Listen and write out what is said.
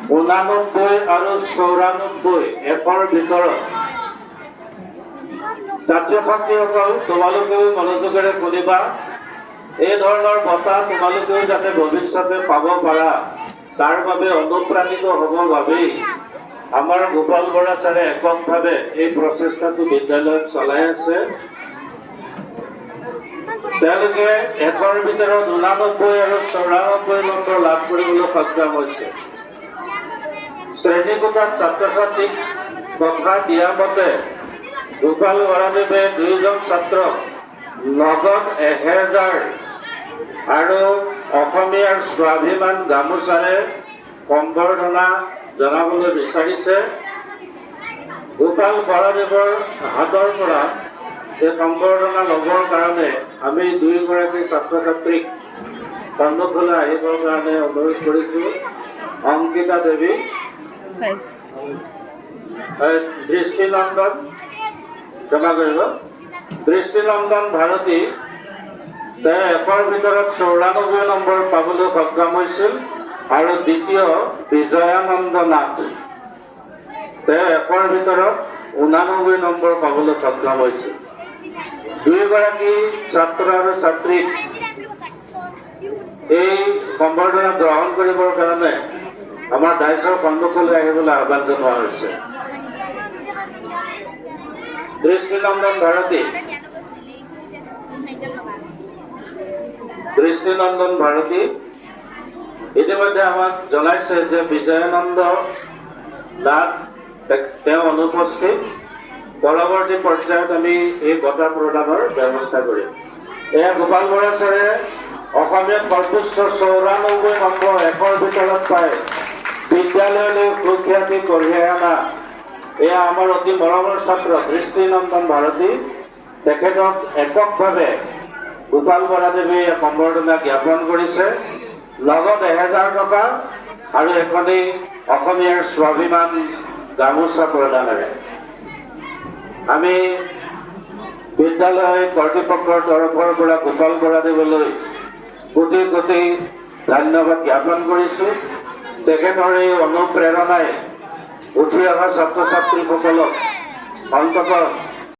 89 আৰু 94 একৰ ভিতৰত ছাত্ৰ ছাত্ৰীসকল তোমালোকেও মনোযোগেৰে শুনিবা। এই ধৰণৰ বঁটা তোমালোকেও যাতে ভৱিষ্যতে পাব পাৰা তাৰ বাবে অনুপ্ৰাণিত হ'ব বাবেই আমাৰ গোপাল বৰা ছাৰে এককভাৱে এই প্ৰচেষ্টাটো বিদ্যালয়ত চলাই আছে। তেওঁলোকে একৰ ভিতৰত 89 আৰু 94 নম্বৰ লাভ কৰিবলৈ সক্ষম হৈছে। শ্ৰেণীকোঠাত ছাত্ৰ ছাত্ৰীক কথা দিয়া মতে গোপাল বৰাদেৱে 2জন ছাত্ৰক নগদ 1000 আৰু অসমীয়াৰ স্বাভিমান গামোচাৰে সম্বৰ্ধনা জনাবলৈ বিচাৰিছে। গোপাল বৰাদেৱৰ হাতৰ পৰা এই সম্বৰ্ধনা ল'বৰ কাৰণে আমি 2গৰাকী ছাত্ৰ ছাত্ৰীক সন্মুখলৈ আহিবৰ কাৰণে অনুৰোধ কৰিছোঁ। অংকিতা দেৱী, দৃষ্টিনন্দন, ক্ষমা কৰিব, দৃষ্টিনন্দন ভাৰতী, তেওঁ একৰ ভিতৰত 94 নম্বৰ পাবলৈ সক্ষম হৈছিল। আৰু দ্বিতীয় বিজয়ানন্দ নাথ, তেওঁ একৰ ভিতৰত 89 নম্বৰ পাবলৈ সক্ষম হৈছিল। 2গৰাকী ছাত্ৰ আৰু ছাত্ৰীক এই সম্বৰ্ধনা গ্ৰহণ কৰিবৰ কাৰণে আমাৰ ডাইচৰ সন্মুখলৈ আহিবলৈ আহ্বান জনোৱা হৈছে। দৃষ্টিনন্দন ভাৰতী, দৃষ্টিনন্দন ভাৰতী ইতিমধ্যে আমাক জনাইছে যে বিজয়ানন্দ নাথ তেওঁ অনুপস্থিত। পৰৱৰ্তী পৰ্যায়ত আমি এই বঁটা প্ৰদানৰ ব্যৱস্থা কৰিম। এয়া গোপাল বৰা ছাৰে অসমীয়াত সৰ্বোচ্চ 94 নম্বৰ একৰ ভিতৰত পাই বিদ্যালয়লৈ সুখ্যাতি কঢ়িয়াই অনা এয়া আমাৰ অতি মৰমৰ ছাত্ৰ দৃষ্টিনন্দন ভাৰতী। তেখেতক এককভাৱে গোপাল বৰাদেৱে সম্বৰ্ধনা জ্ঞাপন কৰিছে। লগত 1000 টকা আৰু এখনি অসমীয়াৰ স্বাভিমান গামোচা প্ৰদানেৰে আমি বিদ্যালয় কৰ্তৃপক্ষৰ তৰফৰ পৰা গোপাল বৰাদেৱলৈ কোটি কোটি ধন্যবাদ জ্ঞাপন কৰিছোঁ। তেখেতৰ এই অনুপ্ৰেৰণাই উঠি অহা ছাত্ৰ ছাত্ৰীসকলক অন্ততঃ